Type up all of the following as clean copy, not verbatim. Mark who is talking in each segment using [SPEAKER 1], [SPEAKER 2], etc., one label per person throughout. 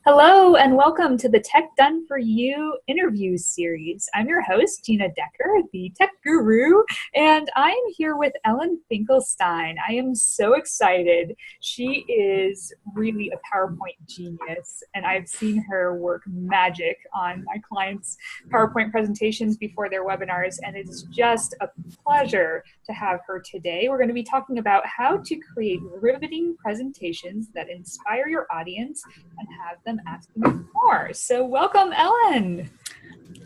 [SPEAKER 1] Hello and welcome to the Tech Done For You interview series. I'm your host, Gina Decker, the tech guru, and I am here with Ellen Finkelstein. I am so excited. She is really a PowerPoint genius, and I've seen her work magic on my clients' PowerPoint presentations before their webinars, and it is just a pleasure to have her today. We're going to be talking about how to create riveting presentations that inspire your audience and have them asking you more. So welcome, Ellen.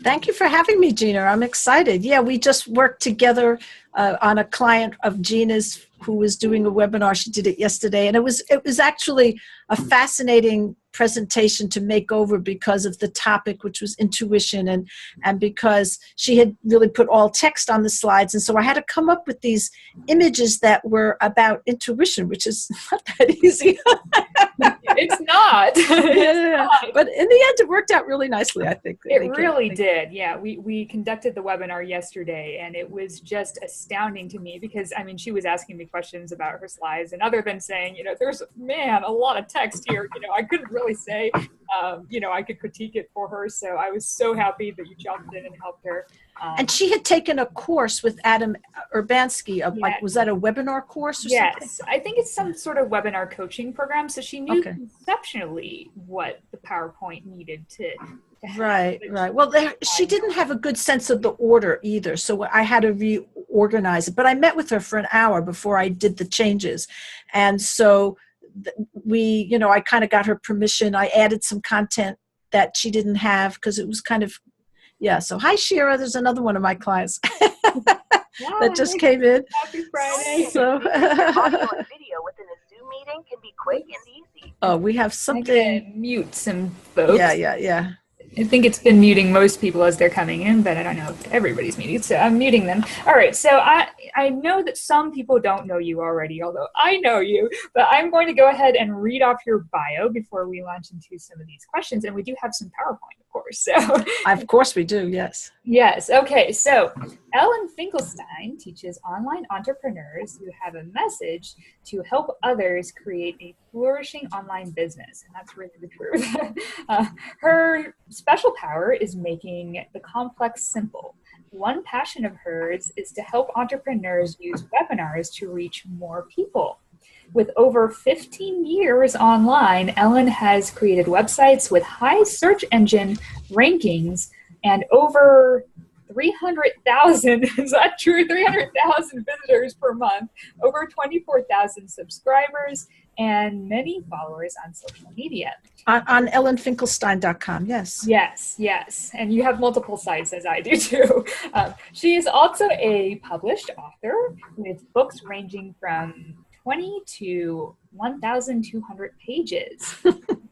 [SPEAKER 2] Thank you for having me, Gina. I'm excited. Yeah, we just worked together on a client of Gina's who was doing a webinar. She did it yesterday, and it was actually a fascinating presentation to make over because of the topic, which was intuition, and because she had really put all text on the slides. And so I had to come up with these images that were about intuition, which is not that easy.
[SPEAKER 1] It's not.
[SPEAKER 2] But in the end, it worked out really nicely, I think.
[SPEAKER 1] It really did. Yeah, we conducted the webinar yesterday, and it was just astounding to me because, I mean, she was asking me questions about her slides, and other than saying, there's, a lot of text here, I couldn't really say, I could critique it for her. So I was so happy that you jumped in and helped her.
[SPEAKER 2] And she had taken a course with Adam Urbanski. Was that a webinar course or something?
[SPEAKER 1] Yes, I think it's some sort of webinar coaching program. So she knew conceptually what the PowerPoint needed to have.
[SPEAKER 2] Right. Well, she didn't have a good sense of the order either. So I had to reorganize it. But I met with her for an hour before I did the changes. And so I kind of got her permission. I added some content that she didn't have because it was kind of, so hi, Shira. There's another one of my clients that just came in.
[SPEAKER 1] Happy Friday.
[SPEAKER 2] So,
[SPEAKER 3] audio and video within a Zoom meeting can be quick and easy.
[SPEAKER 2] Oh, we have something.
[SPEAKER 1] Mute some folks.
[SPEAKER 2] Yeah.
[SPEAKER 1] I think it's been muting most people as they're coming in, but I don't know if everybody's muted, so I'm muting them. All right, so I know that some people don't know you already, although I know you, but I'm going to go ahead and read off your bio before we launch into some of these questions, and we do have some PowerPoint, of course. So
[SPEAKER 2] of course we do, yes.
[SPEAKER 1] Yes, okay, so Ellen Finkelstein teaches online entrepreneurs who have a message to help others create a flourishing online business, and that's really the truth. Her special power is making the complex simple. One passion of hers is to help entrepreneurs use webinars to reach more people. With over 15 years online, Ellen has created websites with high search engine rankings and over 300,000, is that true? 300,000 visitors per month, over 24,000 subscribers, and many followers on social media.
[SPEAKER 2] On ellenfinkelstein.com, yes.
[SPEAKER 1] Yes. And you have multiple sites, as I do too. She is also a published author with books ranging from 20 to 1,200 pages.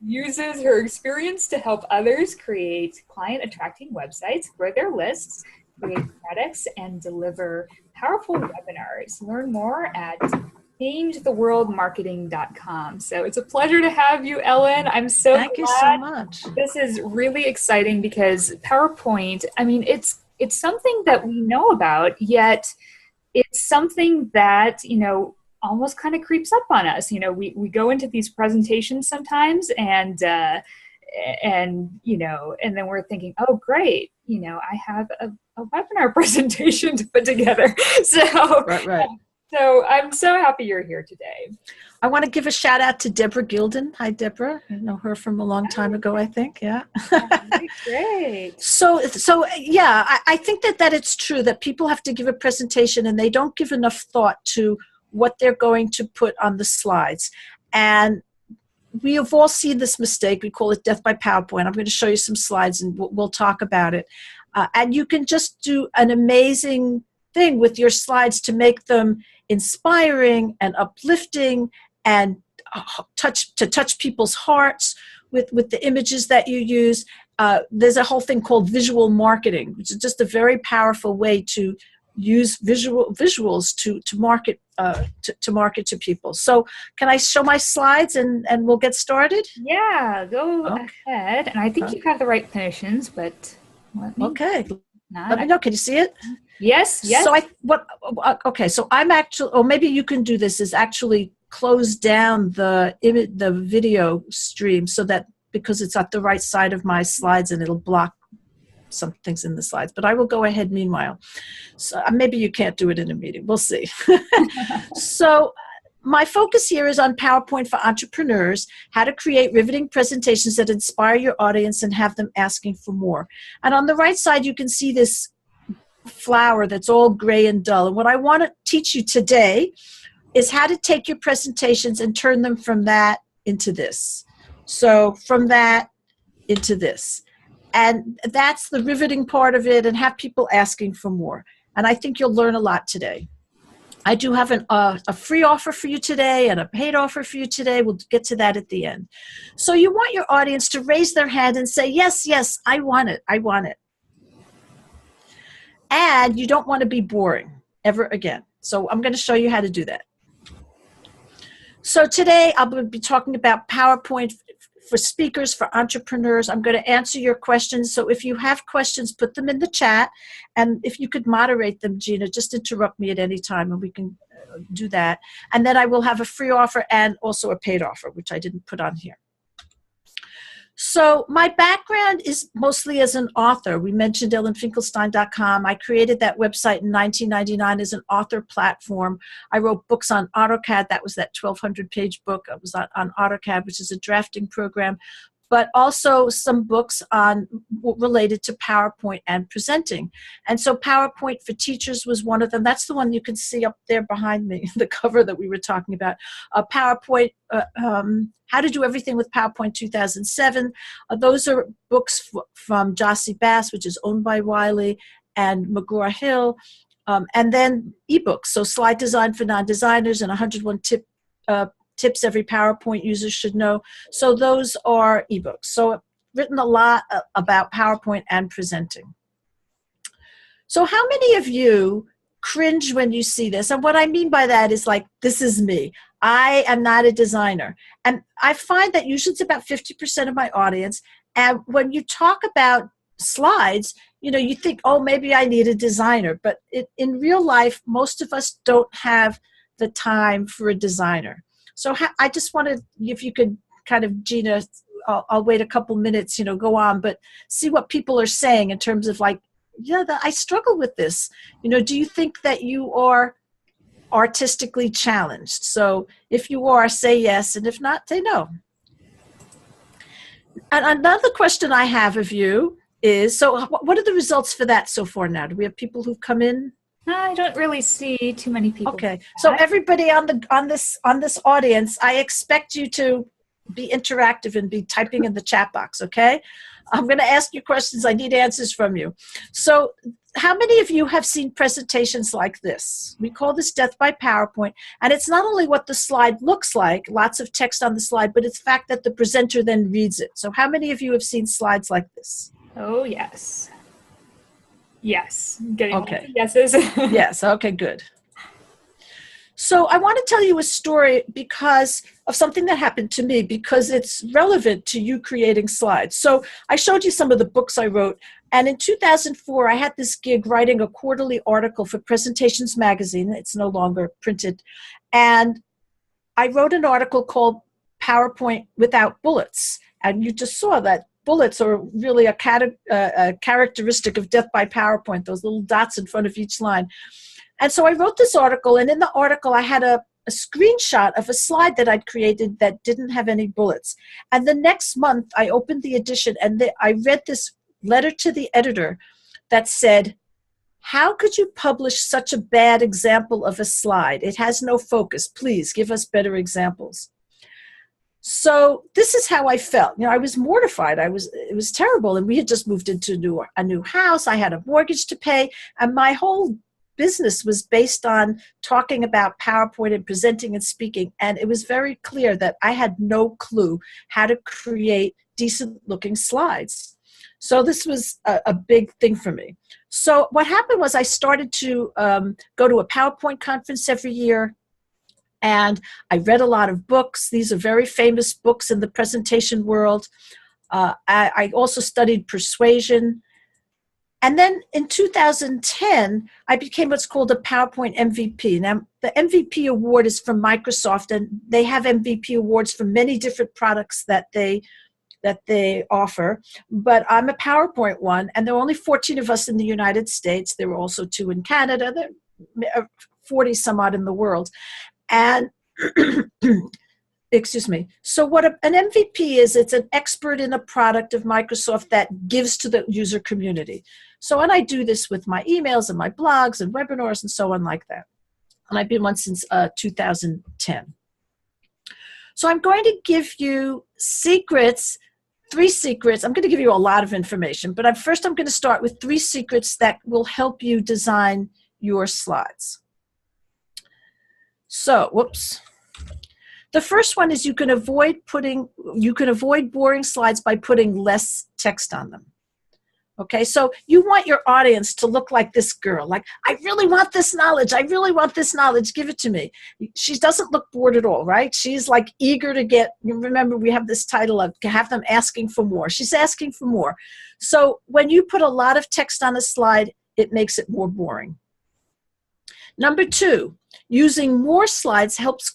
[SPEAKER 1] Uses her experience to help others create client-attracting websites, grow their lists, create products, and deliver powerful webinars. Learn more at changetheworldmarketing.com. So it's a pleasure to have you, Ellen. I'm so glad.
[SPEAKER 2] Thank you so much.
[SPEAKER 1] This is really exciting because PowerPoint, I mean, it's something that we know about, yet it's something that, almost kind of creeps up on us. We go into these presentations sometimes and then we're thinking, oh, great, I have a webinar presentation to put together. So,
[SPEAKER 2] right.
[SPEAKER 1] So I'm so happy you're here today.
[SPEAKER 2] I want to give a shout out to Deborah Gilden. Hi, Deborah. I know her from a long time ago, I think. Yeah.
[SPEAKER 1] Great.
[SPEAKER 2] So yeah, I think that it's true that people have to give a presentation and they don't give enough thought to what they're going to put on the slides. And we have all seen this mistake. We call it death by PowerPoint. I'm going to show you some slides and we'll talk about it. And you can just do an amazing thing with your slides to make them inspiring and uplifting and touch people's hearts with the images that you use. There's a whole thing called visual marketing, which is just a very powerful way to use visuals to market to people. So can I show my slides and we'll get started?
[SPEAKER 1] Yeah, go ahead. And I think you have the right permissions, but let me
[SPEAKER 2] know. Can you see it?
[SPEAKER 1] Yes.
[SPEAKER 2] So I'm actually, or maybe you can do this, is actually close down the video stream so that because it's at the right side of my slides and it'll block some things in the slides, but I will go ahead meanwhile. So maybe you can't do it in a meeting. We'll see. So my focus here is on PowerPoint for entrepreneurs, how to create riveting presentations that inspire your audience and have them asking for more. And on the right side, you can see this flower that's all gray and dull. And what I want to teach you today is how to take your presentations and turn them from that into this. So from that into this. And that's the riveting part of it, and have people asking for more. And I think you'll learn a lot today. I do have a free offer for you today and a paid offer for you today. We'll get to that at the end. So you want your audience to raise their hand and say, yes, yes, I want it. I want it. And you don't want to be boring ever again. So I'm going to show you how to do that. So today I'll be talking about PowerPoint for speakers, for entrepreneurs. I'm going to answer your questions. So if you have questions, put them in the chat. And if you could moderate them, Gina, just interrupt me at any time and we can do that. And then I will have a free offer and also a paid offer, which I didn't put on here. So my background is mostly as an author. We mentioned ellenfinkelstein.com. I created that website in 1999 as an author platform. I wrote books on AutoCAD. That was that 1,200-page book. I was on AutoCAD, which is a drafting program, but also some books on related to PowerPoint and presenting. And so PowerPoint for Teachers was one of them. That's the one you can see up there behind me, the cover that we were talking about. PowerPoint, How to Do Everything with PowerPoint 2007. Those are books from Jossie Bass, which is owned by Wiley, and McGraw-Hill. And then ebooks, so Slide Design for Non-Designers and 101 Tips Every PowerPoint User Should Know. So those are ebooks. So I've written a lot about PowerPoint and presenting. So how many of you cringe when you see this? And what I mean by that is like, this is me. I am not a designer. And I find that usually it's about 50% of my audience. And when you talk about slides, you know, you think, oh, maybe I need a designer. But in real life, most of us don't have the time for a designer. So I just wanted, if you could kind of, Gina, I'll wait a couple minutes, you know, go on, but see what people are saying in terms of like, yeah, I struggle with this. You know, do you think that you are artistically challenged? So if you are, say yes, and if not, say no. And another question I have of you is, so what are the results for that so far now? Do we have people who've come in?
[SPEAKER 1] I don't really see too many people.
[SPEAKER 2] Okay, so everybody on this audience, I expect you to be interactive and be typing in the chat box, okay? I'm going to ask you questions. I need answers from you. So how many of you have seen presentations like this? We call this Death by PowerPoint, and it's not only what the slide looks like, lots of text on the slide, but it's the fact that the presenter then reads it. So how many of you have seen slides like this?
[SPEAKER 1] Oh, yes. Yes. Getting
[SPEAKER 2] okay.
[SPEAKER 1] Yeses.
[SPEAKER 2] Yes. Okay, good. So I want to tell you a story because of something that happened to me, because it's relevant to you creating slides. So I showed you some of the books I wrote. And in 2004, I had this gig writing a quarterly article for Presentations magazine. It's no longer printed. And I wrote an article called PowerPoint Without Bullets. And you just saw that bullets are really a characteristic of Death by PowerPoint, those little dots in front of each line. And so I wrote this article, and in the article I had a screenshot of a slide that I'd created that didn't have any bullets. And the next month I opened the edition, and I read this letter to the editor that said, "How could you publish such a bad example of a slide? It has no focus. Please give us better examples." So this is how I felt. You know, I was mortified. It was terrible. And we had just moved into a new house. I had a mortgage to pay. And my whole business was based on talking about PowerPoint and presenting and speaking. And it was very clear that I had no clue how to create decent looking slides. So this was a big thing for me. So what happened was I started to go to a PowerPoint conference every year. And I read a lot of books. These are very famous books in the presentation world. I also studied Persuasion. And then in 2010, I became what's called a PowerPoint MVP. Now, the MVP award is from Microsoft, and they have MVP awards for many different products that they that they offer, but I'm a PowerPoint one, and there are only 14 of us in the United States. There were also 2 in Canada. There are 40 some odd in the world. And excuse me. So what an MVP is, it's an expert in a product of Microsoft that gives to the user community. So, and I do this with my emails and my blogs and webinars and so on like that. And I've been one since 2010. So I'm going to give you secrets, 3 secrets. I'm going to give you a lot of information, but first I'm going to start with 3 secrets that will help you design your slides. So, whoops. The first one is you can avoid boring slides by putting less text on them. Okay, so you want your audience to look like this girl, like, I really want this knowledge. I really want this knowledge. Give it to me. She doesn't look bored at all, right? She's like eager to get, remember we have this title of have them asking for more. She's asking for more. So when you put a lot of text on a slide, it makes it more boring. Number 2, using more slides helps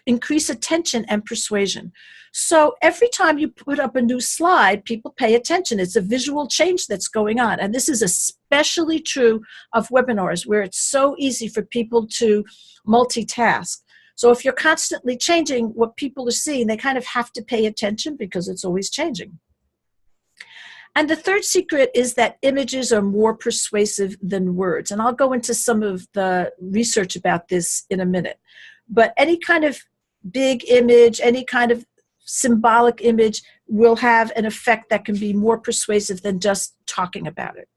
[SPEAKER 2] increase attention and persuasion. So every time you put up a new slide, people pay attention. It's a visual change that's going on. And this is especially true of webinars where it's so easy for people to multitask. So if you're constantly changing what people are seeing, they kind of have to pay attention because it's always changing. And the third secret is that images are more persuasive than words. And I'll go into some of the research about this in a minute. But any kind of big image, any kind of symbolic image will have an effect that can be more persuasive than just talking about it.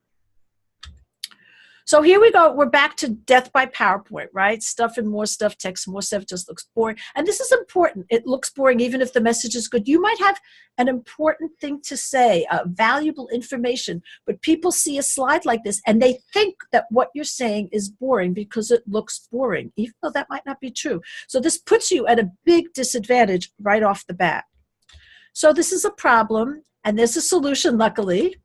[SPEAKER 2] So here we go. We're back to death by PowerPoint, right? Stuff and more stuff, text, more stuff just looks boring. And this is important. It looks boring even if the message is good. You might have an important thing to say, valuable information, but people see a slide like this and they think that what you're saying is boring because it looks boring, even though that might not be true. So this puts you at a big disadvantage right off the bat. So this is a problem, and there's a solution, luckily.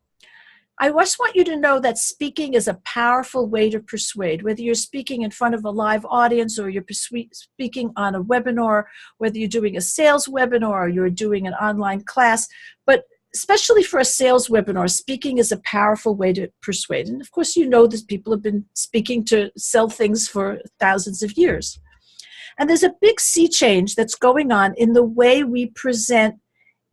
[SPEAKER 2] I just want you to know that speaking is a powerful way to persuade, whether you're speaking in front of a live audience or you're speaking on a webinar, whether you're doing a sales webinar or you're doing an online class. But especially for a sales webinar, speaking is a powerful way to persuade. And of course, you know that people have been speaking to sell things for thousands of years. And there's a big sea change that's going on in the way we present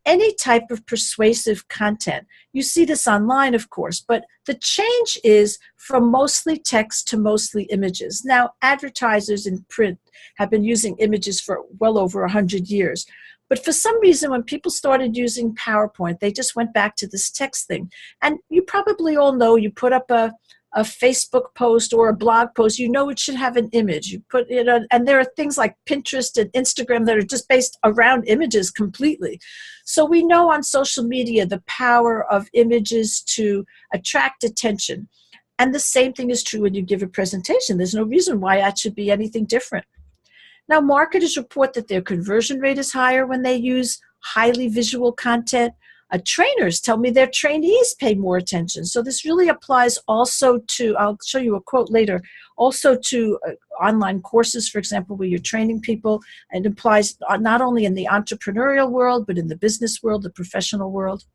[SPEAKER 2] any type of persuasive content. You see this online, of course, but the change is from mostly text to mostly images. Now, advertisers in print have been using images for well over 100 years. But for some reason, when people started using PowerPoint, they just went back to this text thing. And you probably all know, you put up a Facebook post or a blog post, you know it should have an image. You put it on, and there are things like Pinterest and Instagram that are just based around images completely. So we know on social media the power of images to attract attention. And the same thing is true when you give a presentation. There's no reason why that should be anything different. Now, marketers report that their conversion rate is higher when they use highly visual content. Trainers tell me their trainees pay more attention. So this really applies also to, I'll show you a quote later, also to online courses, for example, where you're training people. And it applies not only in the entrepreneurial world, but in the business world, the professional world.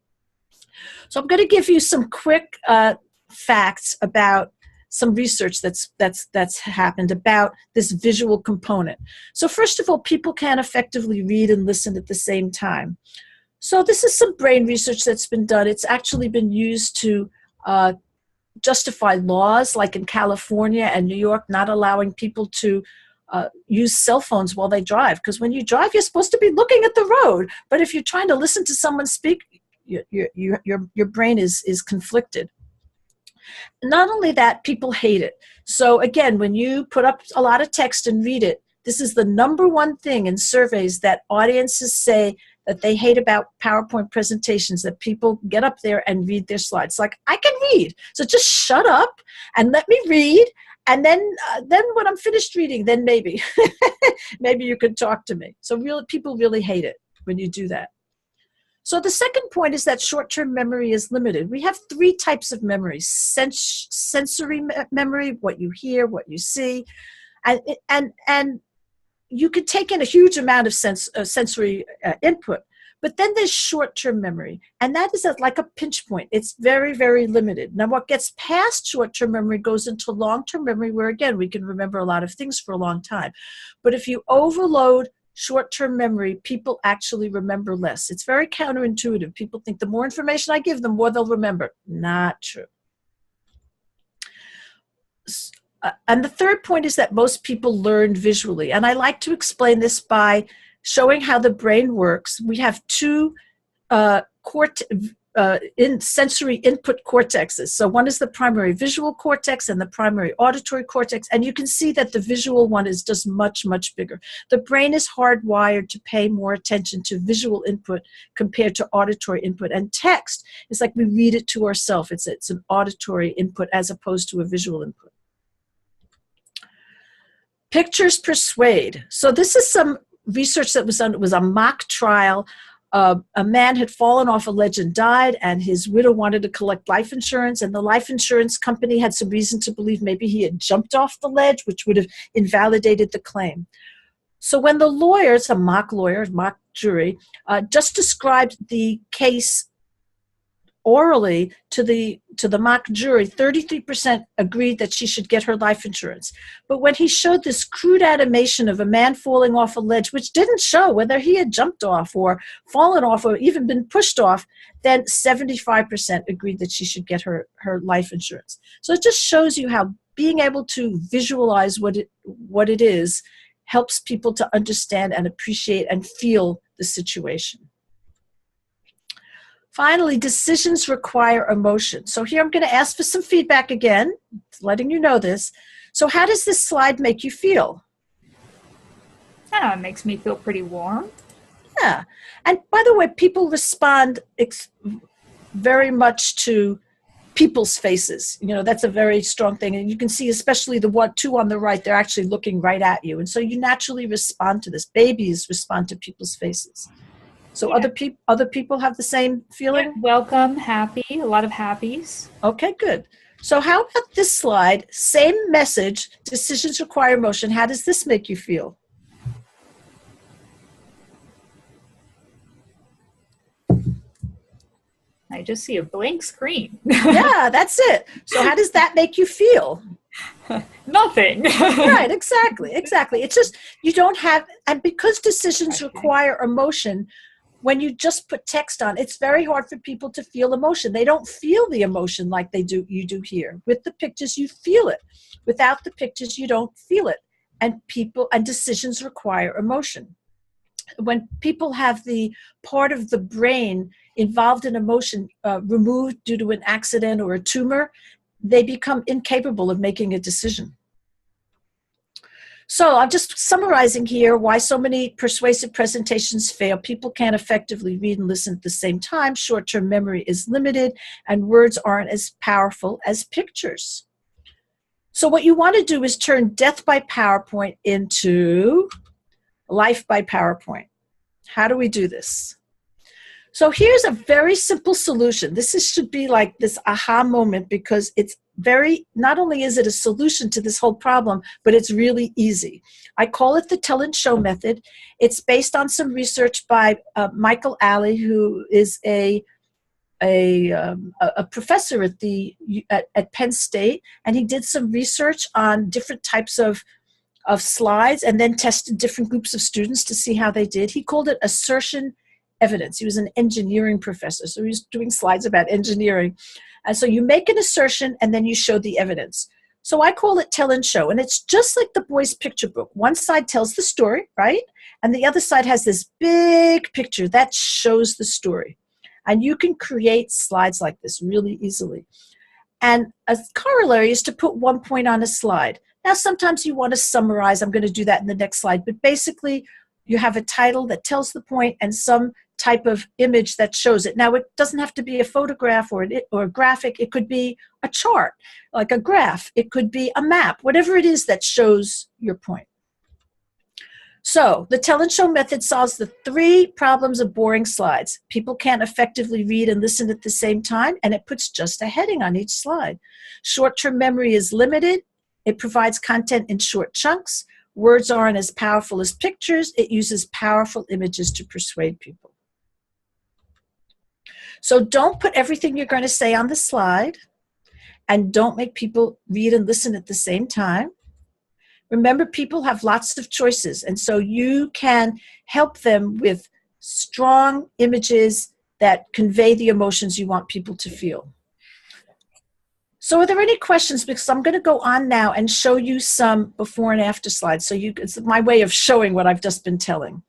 [SPEAKER 2] So I'm going to give you some quick facts about some research that's happened about this visual component. So first of all, people can effectively read and listen at the same time. So this is some brain research that's been done. It's actually been used to justify laws, like in California and New York, not allowing people to use cell phones while they drive. Because when you drive, you're supposed to be looking at the road. But if you're trying to listen to someone speak, your brain is conflicted. Not only that, people hate it. So again, when you put up a lot of text and read it, this is the #1 thing in surveys that audiences say that they hate about PowerPoint presentations, that people get up there and read their slides. Like, I can read, so just shut up and let me read, and then when I'm finished reading, then maybe, maybe you could talk to me. So really, people really hate it when you do that. So the second point is that short-term memory is limited. We have 3 types of memory: sensory memory, what you hear, what you see, and you could take in a huge amount of sensory input. But then there's short-term memory, and that is like a pinch point. It's very, very limited. Now, what gets past short-term memory goes into long-term memory, where, again, we can remember a lot of things for a long time. But if you overload short-term memory, people actually remember less. It's very counterintuitive. People think the more information I give them, more they'll remember. Not true. And the third point is that most people learn visually. And I like to explain this by showing how the brain works. We have two sensory input cortexes. So one is the primary visual cortex and the primary auditory cortex. And you can see that the visual one is just much, much bigger. The brain is hardwired to pay more attention to visual input compared to auditory input. And text is like we read it to ourselves. It's an auditory input as opposed to a visual input. Pictures persuade. So this is some research that was done. It was a mock trial. A man had fallen off a ledge and died, and his widow wanted to collect life insurance, and the life insurance company had some reason to believe maybe he had jumped off the ledge, which would have invalidated the claim. So when the lawyers, a mock lawyer, mock jury, just described the case orally to the mock jury, 33% agreed that she should get her life insurance. But when he showed this crude animation of a man falling off a ledge, which didn't show whether he had jumped off or fallen off or even been pushed off, then 75% agreed that she should get her life insurance. So it just shows you how being able to visualize what it is helps people to understand and appreciate and feel the situation. Finally, decisions require emotion. So here I'm going to ask for some feedback again, letting you know this. So how does this slide make you feel?
[SPEAKER 1] It makes me feel pretty warm.
[SPEAKER 2] Yeah. And by the way, people respond very much to people's faces. You know, that's a very strong thing. And you can see, especially the two on the right, they're actually looking right at you. And so you naturally respond to this. Babies respond to people's faces. So yeah. Other people have the same feeling?
[SPEAKER 1] Yeah, welcome, happy, a lot of happies.
[SPEAKER 2] Okay, good. So how about this slide? Same message, decisions require motion. How does this make you feel?
[SPEAKER 1] I just see a blank screen.
[SPEAKER 2] Yeah, that's it. So how does that make you feel?
[SPEAKER 1] Nothing.
[SPEAKER 2] Right, exactly. It's just, you don't have, and because decisions require emotion, when you just put text on, it's very hard for people to feel emotion. They don't feel the emotion like you do here. With the pictures, you feel it. Without the pictures, you don't feel it. And decisions require emotion. When people have the part of the brain involved in emotion removed due to an accident or a tumor, they become incapable of making a decision. So I'm just summarizing here why so many persuasive presentations fail. People can't effectively read and listen at the same time. Short-term memory is limited, and words aren't as powerful as pictures. So what you want to do is turn death by PowerPoint into life by PowerPoint. How do we do this? So here's a very simple solution. Should be like this aha moment, because it's not only is it a solution to this whole problem, but it's really easy. I call it the tell and show method. It's based on some research by Michael Alley, who is a professor at Penn State, and he did some research on different types of slides and then tested different groups of students to see how they did. He called it assertion evidence. He was an engineering professor, so he was doing slides about engineering. And so you make an assertion and then you show the evidence. So I call it tell and show, and it's just like the boys' picture book. One side tells the story, right? And the other side has this big picture that shows the story. And you can create slides like this really easily. And a corollary is to put one point on a slide. Now, sometimes you want to summarize. I'm going to do that in the next slide. But basically, you have a title that tells the point and some type of image that shows it. Now, it doesn't have to be a photograph or a graphic. It could be a chart, like a graph. It could be a map, whatever it is that shows your point. So the tell and show method solves the 3 problems of boring slides. People can't effectively read and listen at the same time, and it puts just a heading on each slide. Short-term memory is limited. It provides content in short chunks. Words aren't as powerful as pictures. It uses powerful images to persuade people. So don't put everything you're going to say on the slide, and don't make people read and listen at the same time. Remember, people have lots of choices, and so you can help them with strong images that convey the emotions you want people to feel. So are there any questions? Because I'm going to go on now and show you some before and after slides. So it's my way of showing what I've just been telling.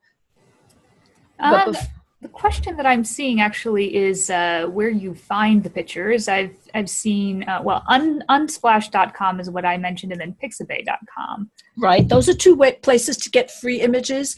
[SPEAKER 1] The question that I'm seeing actually is where you find the pictures. I've seen, unsplash.com is what I mentioned, and then pixabay.com.
[SPEAKER 2] Right. Those are two places to get free images.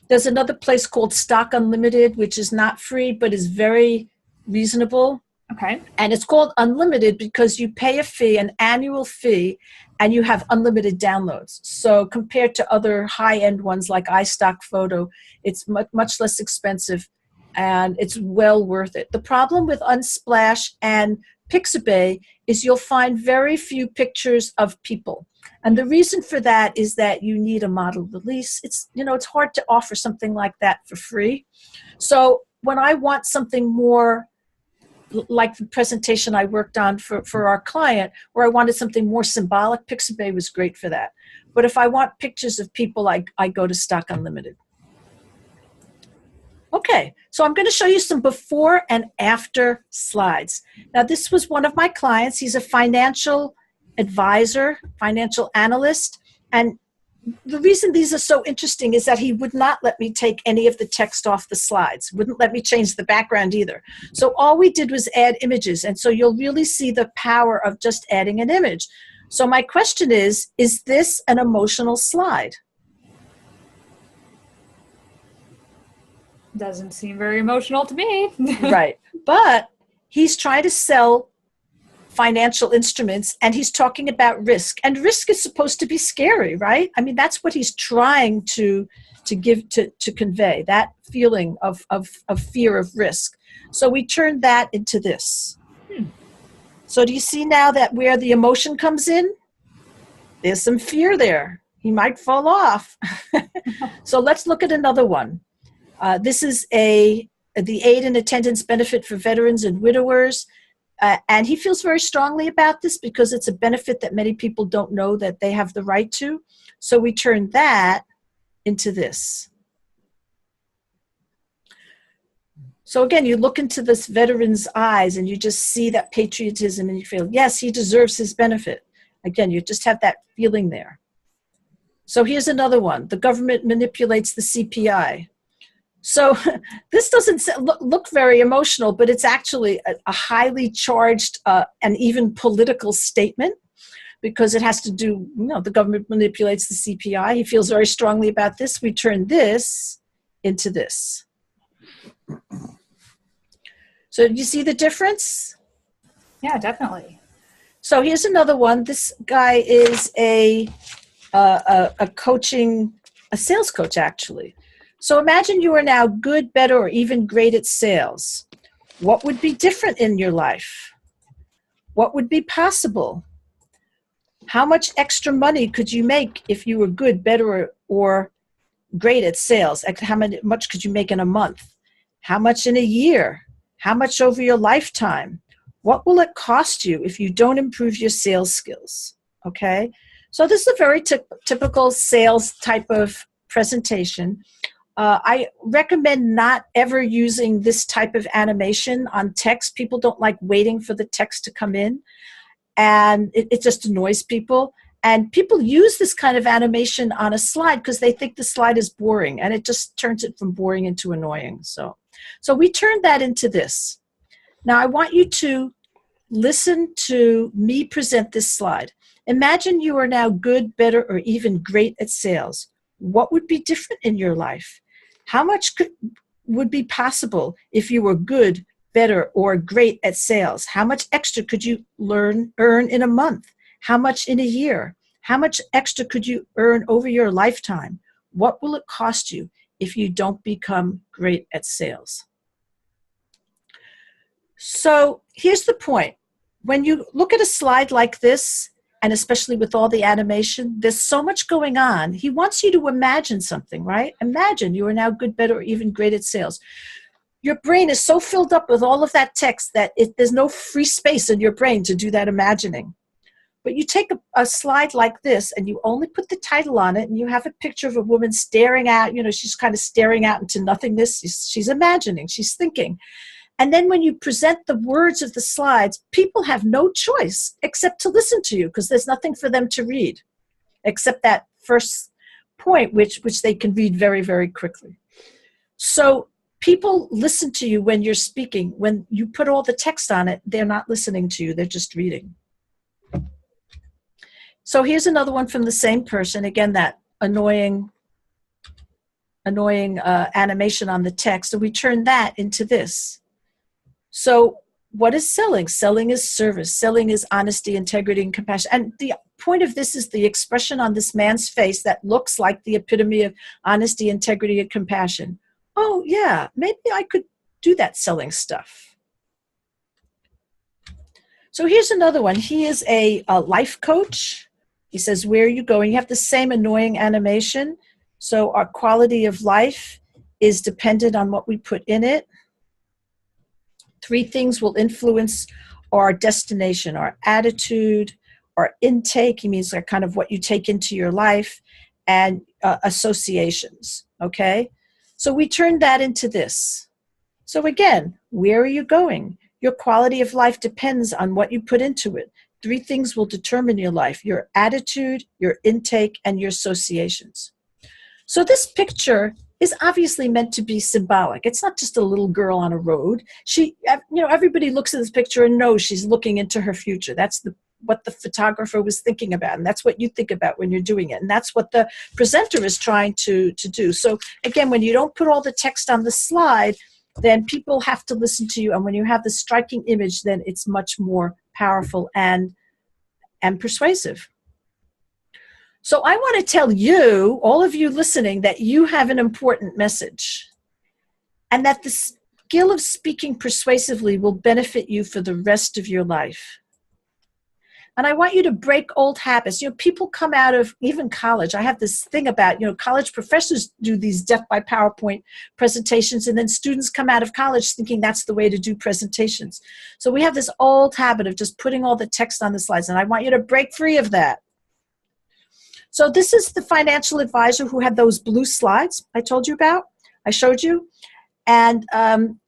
[SPEAKER 2] There's another place called Stock Unlimited, which is not free, but is very reasonable.
[SPEAKER 1] Okay.
[SPEAKER 2] And it's called Unlimited because you pay a fee, an annual fee, and you have unlimited downloads. So compared to other high-end ones like iStock Photo, it's much less expensive, and it's well worth it. The problem with Unsplash and Pixabay is you'll find very few pictures of people. And the reason for that is that you need a model release. It's hard to offer something like that for free. So when I want something more like the presentation I worked on for our client, where I wanted something more symbolic, Pixabay was great for that. But if I want pictures of people, I go to Stock Unlimited. Okay, so I'm going to show you some before and after slides. Now, this was one of my clients. He's a financial advisor, financial analyst, and the reason these are so interesting is that he would not let me take any of the text off the slides, wouldn't let me change the background either. So all we did was add images, and so you'll really see the power of just adding an image. So my question is this an emotional slide?
[SPEAKER 1] Doesn't seem very emotional to me.
[SPEAKER 2] Right, but he's trying to sell financial instruments, and he's talking about risk, and risk is supposed to be scary, right? I mean, that's what he's trying to convey, that feeling of fear of risk. So we turned that into this. So do you see now that where the emotion comes in? There's some fear there. He might fall off. So let's look at another one. This is the aid and attendance benefit for veterans and widowers. And he feels very strongly about this because it's a benefit that many people don't know that they have the right to. So we turn that into this. So again, you look into this veteran's eyes and you just see that patriotism and you feel, yes, he deserves his benefit. Again, you just have that feeling there. So here's another one. The government manipulates the CPI. So this doesn't look very emotional, but it's actually a highly charged and even political statement because it has to do, the government manipulates the CPI. He feels very strongly about this. We turn this into this. So do you see the difference?
[SPEAKER 1] Yeah, definitely.
[SPEAKER 2] So here's another one. This guy is a sales coach, actually. So imagine you are now good, better, or even great at sales. What would be different in your life? What would be possible? How much extra money could you make if you were good, better, or great at sales? How much could you make in a month? How much in a year? How much over your lifetime? What will it cost you if you don't improve your sales skills? Okay, so this is a very typical sales type of presentation. I recommend not ever using this type of animation on text. People don't like waiting for the text to come in, and it just annoys people. And people use this kind of animation on a slide because they think the slide is boring, and it just turns it from boring into annoying. So we turned that into this. Now I want you to listen to me present this slide. Imagine you are now good, better, or even great at sales. What would be different in your life? How much would be possible if you were good, better, or great at sales? How much extra could you earn in a month? How much in a year? How much extra could you earn over your lifetime? What will it cost you if you don't become great at sales? So here's the point. When you look at a slide like this, and especially with all the animation, there's so much going on. He wants you to imagine something, right? Imagine you are now good, better, or even great at sales. your brain is so filled up with all of that text that there's no free space in your brain to do that imagining. But you take a slide like this and you only put the title on it, and you have a picture of a woman staring out, she's kind of staring out into nothingness. She's imagining, she's thinking. And then when you present the words of the slides, people have no choice except to listen to you, because there's nothing for them to read except that first point, which they can read very, very quickly. So people listen to you when you're speaking. When you put all the text on it, they're not listening to you, they're just reading. So here's another one from the same person. Again, that annoying animation on the text. And we turn that into this. So what is selling? Selling is service. Selling is honesty, integrity, and compassion. And the point of this is the expression on this man's face that looks like the epitome of honesty, integrity, and compassion. Oh, yeah, maybe I could do that selling stuff. So here's another one. He is a life coach. He says, where are you going? You have the same annoying animation. So our quality of life is dependent on what we put in it. 3 things will influence our destination: our attitude, our intake, he means like kind of what you take into your life, and associations, okay? So we turn that into this. So again, where are you going? Your quality of life depends on what you put into it. 3 things will determine your life: your attitude, your intake, and your associations. So this picture is obviously meant to be symbolic. It's not just a little girl on a road. Everybody looks at this picture and knows she's looking into her future. That's what the photographer was thinking about, and that's what you think about when you're doing it, and that's what the presenter is trying to do. So again, when you don't put all the text on the slide, then people have to listen to you, and when you have the striking image, then it's much more powerful and persuasive. So I want to tell you, all of you listening, that you have an important message, and that the skill of speaking persuasively will benefit you for the rest of your life. And I want you to break old habits. People come out of even college. I have this thing about, college professors do these death by PowerPoint presentations, and then students come out of college thinking that's the way to do presentations. So we have this old habit of just putting all the text on the slides, and I want you to break free of that. So this is the financial advisor who had those blue slides I told you about, I showed you. And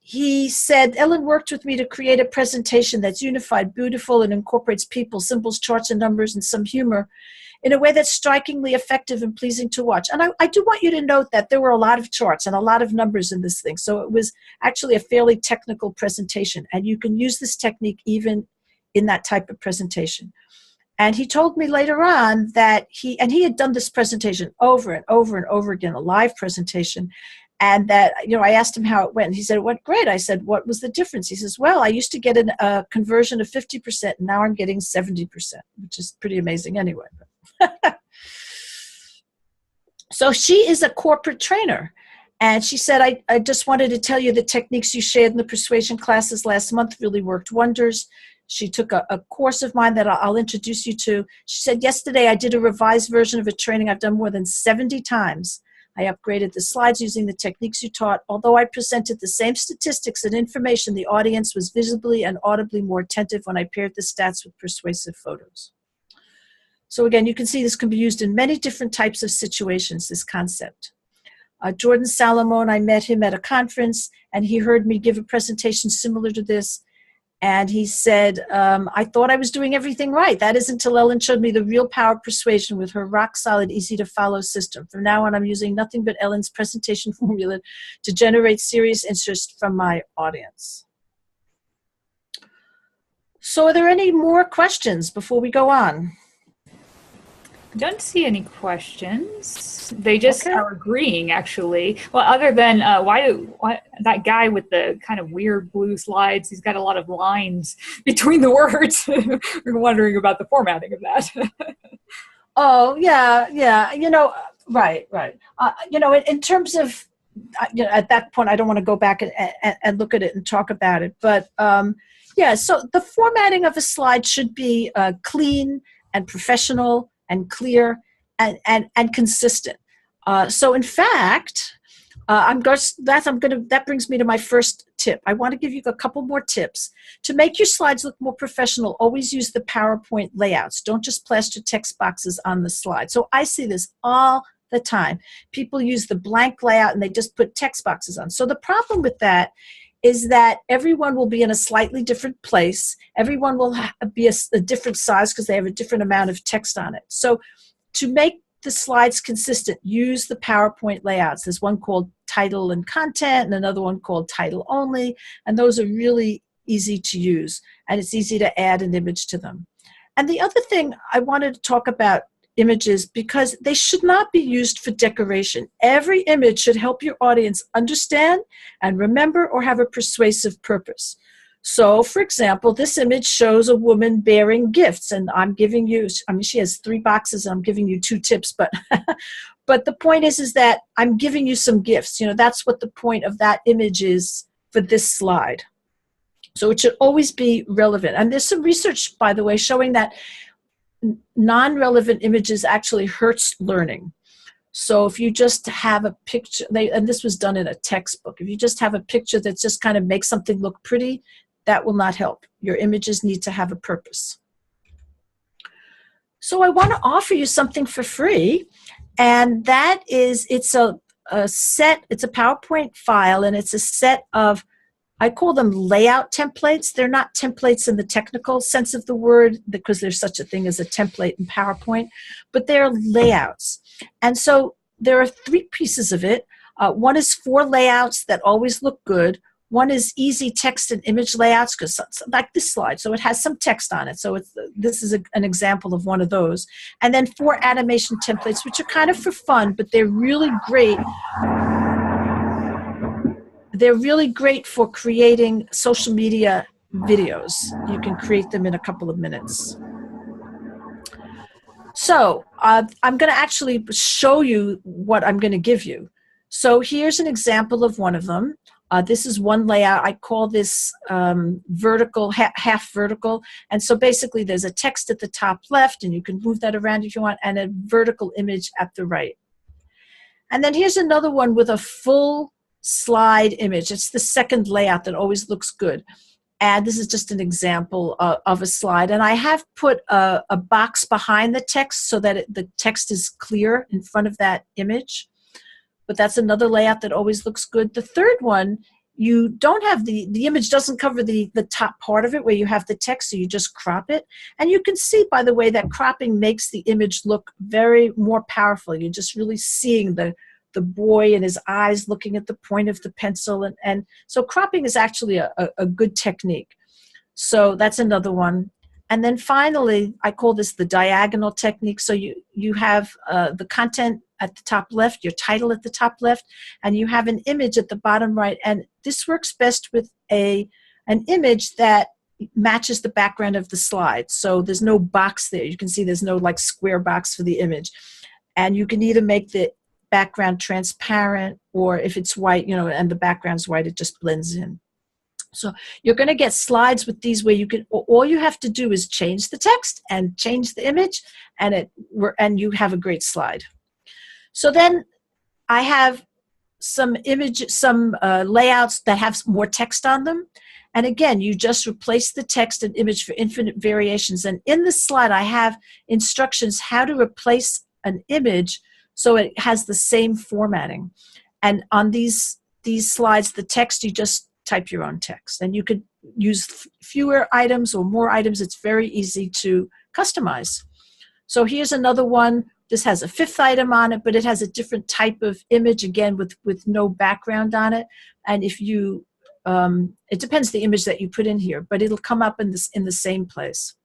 [SPEAKER 2] he said, Ellen worked with me to create a presentation that's unified, beautiful, and incorporates people, symbols, charts, and numbers, and some humor in a way that's strikingly effective and pleasing to watch. And I do want you to note that there were a lot of charts and a lot of numbers in this thing. So it was actually a fairly technical presentation. And you can use this technique even in that type of presentation. And he told me later on that he had done this presentation over and over and over again, a live presentation. And that, I asked him how it went. And he said, it went great. I said, what was the difference? He says, well, I used to get a conversion of 50%, and now I'm getting 70%, which is pretty amazing anyway. So she is a corporate trainer. And she said, I just wanted to tell you the techniques you shared in the persuasion classes last month really worked wonders. She took a course of mine that I'll introduce you to. She said, yesterday I did a revised version of a training I've done more than 70 times. I upgraded the slides using the techniques you taught. Although I presented the same statistics and information, the audience was visibly and audibly more attentive when I paired the stats with persuasive photos. So again, you can see this can be used in many different types of situations, this concept. Jordan Salomon, I met him at a conference, and he heard me give a presentation similar to this. And he said, I thought I was doing everything right. That is until Ellen showed me the real power of persuasion with her rock-solid, easy-to-follow system. From now on, I'm using nothing but Ellen's presentation formula to generate serious interest from my audience. So are there any more questions before we go on?
[SPEAKER 1] I don't see any questions. They just are agreeing, actually. Well, other than why that guy with the kind of weird blue slides, he's got a lot of lines between the words. We're wondering about the formatting of that.
[SPEAKER 2] Oh, yeah. Right. In terms of, at that point, I don't want to go back and look at it and talk about it. But, so the formatting of a slide should be clean and professional and clear and consistent. So in fact, That brings me to my first tip. I want to give you a couple more tips. To make your slides look more professional, always use the PowerPoint layouts. Don't just plaster text boxes on the slide. So I see this all the time. People use the blank layout and they just put text boxes on. So the problem with that is that everyone will be in a slightly different place. Everyone will be a different size because they have a different amount of text on it. So to make the slides consistent, use the PowerPoint layouts. There's one called title and content and another one called title only, and those are really easy to use, and it's easy to add an image to them. And the other thing I wanted to talk about images, because they should not be used for decoration. Every image should help your audience understand and remember or have a persuasive purpose. So, for example, this image shows a woman bearing gifts, and I'm giving you, she has 3 boxes, and I'm giving you 2 tips, but but the point is that I'm giving you some gifts. That's what the point of that image is for this slide. So it should always be relevant. And there's some research, by the way, showing that non-relevant images actually hurts learning. So if you just have a picture, and this was done in a textbook, if you just have a picture that just kind of makes something look pretty, that will not help. Your images need to have a purpose. So I want to offer you something for free, and that is, it's a PowerPoint file, and it's a set of, I call them layout templates. They're not templates in the technical sense of the word, because there's such a thing as a template in PowerPoint, but they're layouts. And so there are 3 pieces of it. One is 4 layouts that always look good. One is easy text and image layouts, because like this slide, so it has some text on it. So this is an example of one of those. And then 4 animation templates, which are kind of for fun, but they're really great. They're really great for creating social media videos. You can create them in a couple of minutes. So I'm going to actually show you what I'm going to give you. So here's an example of one of them. This is one layout. I call this vertical, half vertical. And so basically there's a text at the top left, and you can move that around if you want, and a vertical image at the right. And then here's another one with a full slide image. It's the second layout that always looks good. And this is just an example of a slide. And I have put a box behind the text so that the text is clear in front of that image. But that's another layout that always looks good. The third one, you don't have the image doesn't cover the top part of it where you have the text, so you just crop it. And you can see, by the way, that cropping makes the image look very more powerful. You're just really seeing the boy and his eyes looking at the point of the pencil. And so cropping is actually a good technique. So that's another one. And then finally, I call this the diagonal technique. So you have the content at the top left, your title at the top left, and you have an image at the bottom right. And this works best with an image that matches the background of the slide. So there's no box there. You can see there's no like square box for the image. And you can either make the background transparent, or if it's white, and the background's white, it just blends in. So you're going to get slides with these where all you have to do is change the text and change the image, and you have a great slide. So then I have some layouts that have more text on them. And again, you just replace the text and image for infinite variations. And in this slide, I have instructions how to replace an image so it has the same formatting. And on these slides, the text, you just type your own text. And you could use fewer items or more items. It's very easy to customize. So here's another one. This has a 5th item on it, but it has a different type of image, again, with no background on it. And if you, it depends the image that you put in here, but it'll come up in the same place.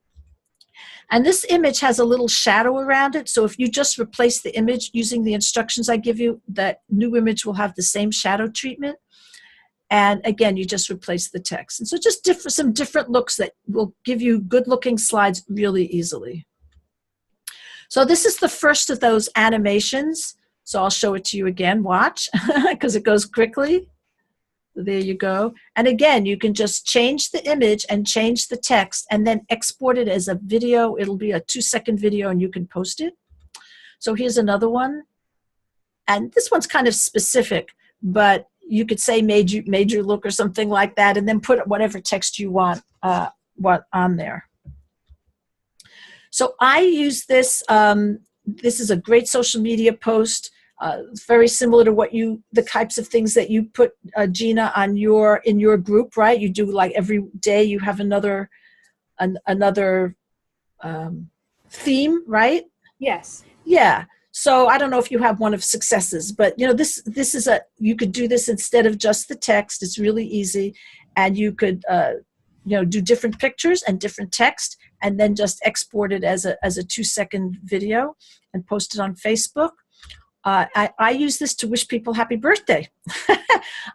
[SPEAKER 2] And this image has a little shadow around it. So if you just replace the image using the instructions I give you, that new image will have the same shadow treatment. And again, you just replace the text. And so just some different looks that will give you good looking slides really easily. So this is the first of those animations. So I'll show it to you again. Watch, because it goes quickly. There you go. And again, you can just change the image and change the text and then export it as a video. It'll be a 2-second video and you can post it. So here's another one. And this one's kind of specific, but you could say major look or something like that, and then put whatever text you want on there. So I use this. This is a great social media post. Very similar to the types of things that you put, Gina, in your group, right? You do like every day you have another theme, right?
[SPEAKER 1] Yes.
[SPEAKER 2] Yeah. So I don't know if you have one of successes, but this is you could do this instead of just the text. It's really easy, and you could do different pictures and different text, and then just export it as a 2-second video and post it on Facebook. I use this to wish people happy birthday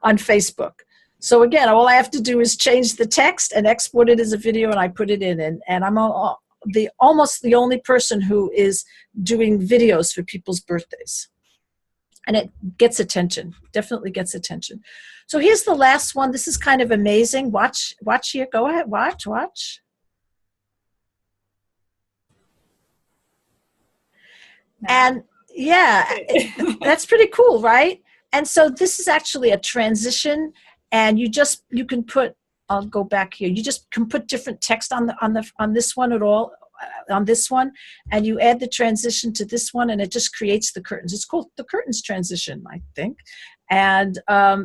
[SPEAKER 2] on Facebook. So again, all I have to do is change the text and export it as a video, and I put it in. And I'm almost the only person who is doing videos for people's birthdays. And it gets attention, definitely gets attention. So here's the last one. This is kind of amazing. Watch here. Go ahead. Watch. And yeah, that's pretty cool, right? And so this is actually a transition, and you can put, I'll go back here. You just can put different text on this one on this one, and you add the transition to this one, and it just creates the curtains. It's called the curtains transition, I think. And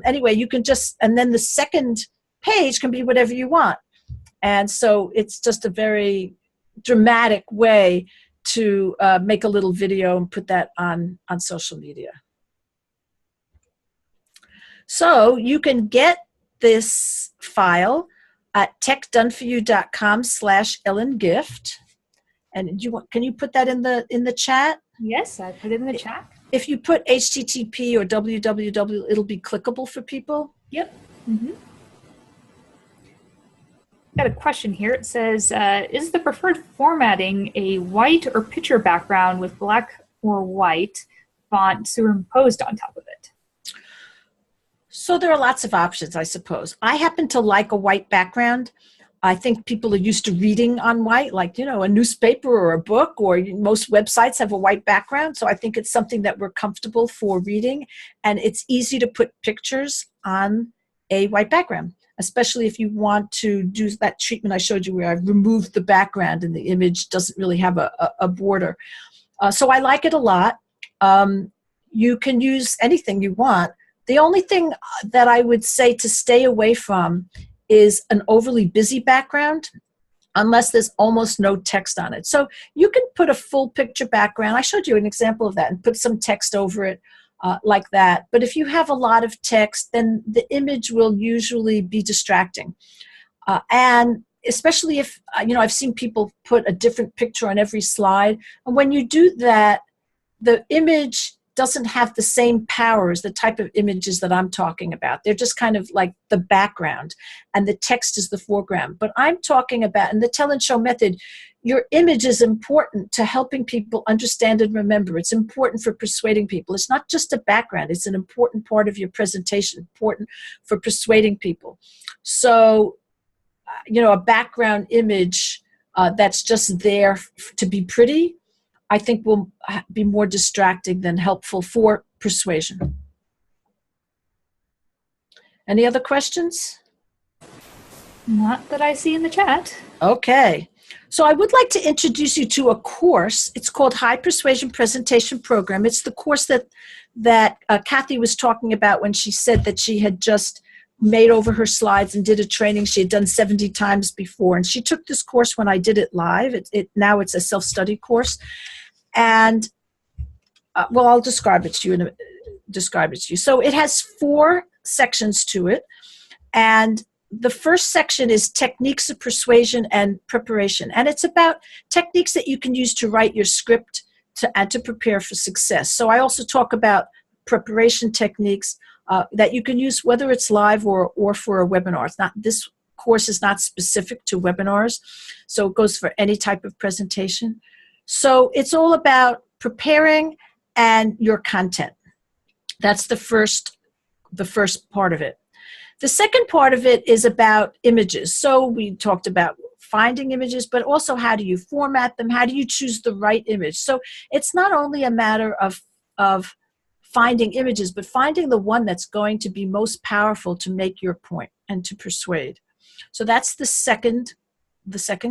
[SPEAKER 2] anyway, you can and then the second page can be whatever you want. And so it's just a very dramatic way to make a little video and put that on social media. So you can get this file at techdoneforyou.com/EllenGift. And can you put that in the chat?
[SPEAKER 1] Yes, I put it in the chat.
[SPEAKER 2] If you put HTTP or www, it'll be clickable for people.
[SPEAKER 1] Yep. Mm-hmm. Got a question here. It says, is the preferred formatting a white or picture background with black or white font superimposed on top of it?
[SPEAKER 2] So there are lots of options, I suppose. I happen to like a white background. I think people are used to reading on white, like, a newspaper or a book, or most websites have a white background. So I think it's something that we're comfortable for reading. And it's easy to put pictures on a white background, especially if you want to do that treatment I showed you where I've removed the background and the image doesn't really have a border. So I like it a lot. You can use anything you want. The only thing that I would say to stay away from is an overly busy background, unless there's almost no text on it. So you can put a full picture background. I showed you an example of that, and put some text over it like that. But if you have a lot of text, then the image will usually be distracting. And especially if, I've seen people put a different picture on every slide. And when you do that, the image doesn't have the same power as the type of images that I'm talking about. They're just kind of like the background, and the text is the foreground. But I'm talking about, in the tell and show method, your image is important to helping people understand and remember. It's important for persuading people. It's not just a background. It's an important part of your presentation, important for persuading people. So, a background image that's just there to be pretty, I think will be more distracting than helpful for persuasion. Any other questions?
[SPEAKER 1] Not that I see in the chat.
[SPEAKER 2] Okay. So I would like to introduce you to a course. It's called High Persuasion Presentation Program. It's the course that Kathy was talking about when she said that she had just made over her slides and did a training she had done 70 times before. And she took this course when I did it live. Now it's a self-study course. And, I'll describe it to you. So it has 4 sections to it. And the first section is techniques of persuasion and preparation. And it's about techniques that you can use to write your script and to prepare for success. So I also talk about preparation techniques that you can use whether it's live or for a webinar. This course is not specific to webinars, so it goes for any type of presentation. So it's all about preparing and your content. That's the first part of it. The second part of it is about images. So we talked about finding images, but also how do you format them? How do you choose the right image? So it's not only a matter of finding images, but finding the one that's going to be most powerful to make your point and to persuade. So that's the second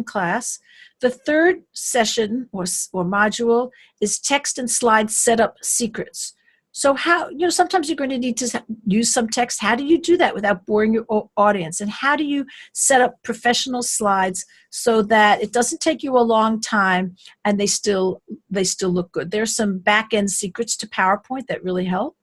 [SPEAKER 2] class. The third session or module is text and slide setup secrets. So how, sometimes you're going to need to use some text. How do you do that without boring your audience? And how do you set up professional slides so that it doesn't take you a long time and they still look good? There's some back-end secrets to PowerPoint that really help.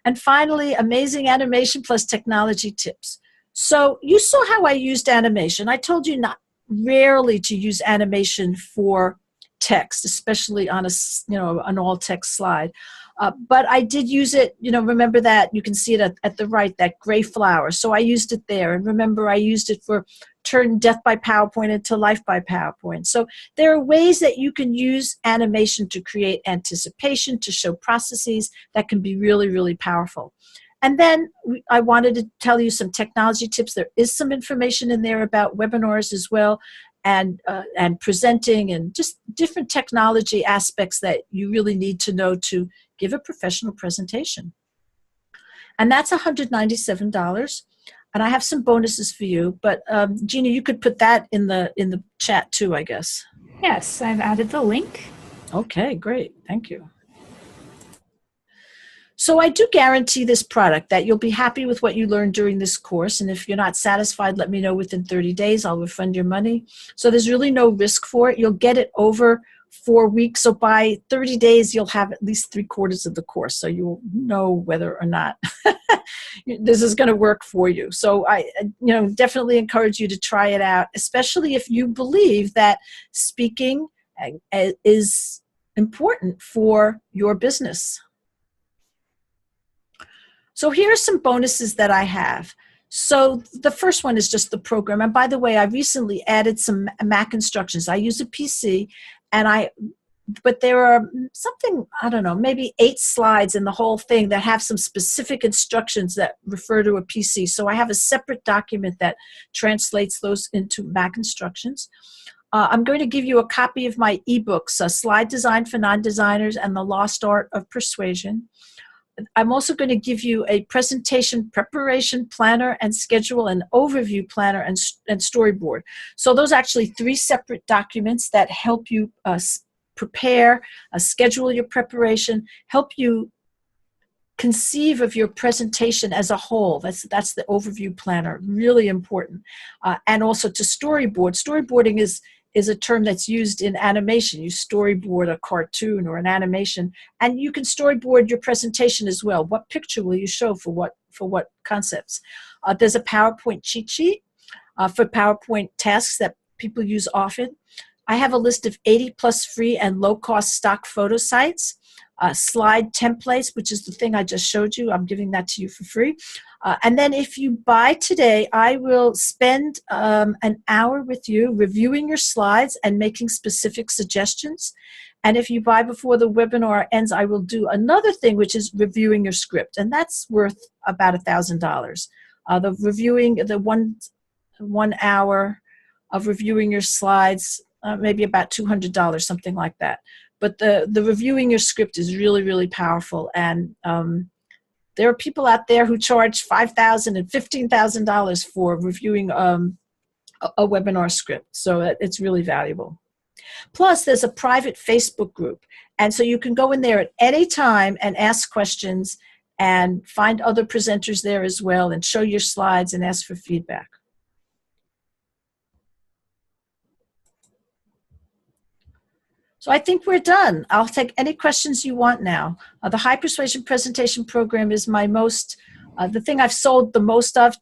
[SPEAKER 2] And finally, amazing animation plus technology tips. So you saw how I used animation. I told you not rarely to use animation for text, especially on an all-text slide. But I did use it, remember that, you can see it at the right, that gray flower. So I used it there. And remember, I used it for turn death by PowerPoint into life by PowerPoint. So there are ways that you can use animation to create anticipation, to show processes that can be really, really powerful. And then I wanted to tell you some technology tips. There is some information in there about webinars as well, and presenting, and just different technology aspects that you really need to know to give a professional presentation. And that's $197. And I have some bonuses for you, but Gina, you could put that in the chat too, I guess.
[SPEAKER 1] Yes, I've added the link.
[SPEAKER 2] Okay, great. Thank you. So I do guarantee this product that you'll be happy with what you learned during this course. And if you're not satisfied, let me know within 30 days. I'll refund your money. So there's really no risk for it. You'll get it over 4 weeks. So by 30 days, you'll have at least 3/4 of the course. So you'll know whether or not this is going to work for you. So I definitely encourage you to try it out, especially if you believe that speaking is important for your business. So here are some bonuses that I have. So the first one is just the program. And by the way, I recently added some Mac instructions. I use a PC, but there are something, I don't know, maybe 8 slides in the whole thing that have some specific instructions that refer to a PC. So I have a separate document that translates those into Mac instructions. I'm going to give you a copy of my ebooks, Slide Design for Non-Designers and The Lost Art of Persuasion. I'm also going to give you a presentation preparation planner and schedule, an overview planner and storyboard. So those are actually 3 separate documents that help you prepare, schedule your preparation, help you conceive of your presentation as a whole. That's the overview planner, really important. And also to storyboard. Storyboarding is a term that's used in animation. You storyboard a cartoon or an animation, and you can storyboard your presentation as well. What picture will you show for what concepts? There's a PowerPoint cheat sheet for PowerPoint tasks that people use often. I have a list of 80 plus free and low-cost stock photo sites, slide templates, which is the thing I just showed you. I'm giving that to you for free. And then if you buy today, I will spend an hour with you reviewing your slides and making specific suggestions. And if you buy before the webinar ends, I will do another thing, which is reviewing your script. And that's worth about $1,000. The reviewing, the one hour of reviewing your slides, maybe about $200, something like that. But the reviewing your script is really, really powerful. And there are people out there who charge $5,000 and $15,000 for reviewing a webinar script. So it's really valuable. Plus, there's a private Facebook group. And so you can go in there at any time and ask questions and find other presenters there as well and show your slides and ask for feedback. So I think we're done. I'll take any questions you want now. The High Persuasion Presentation Program is my the thing I've sold the most of.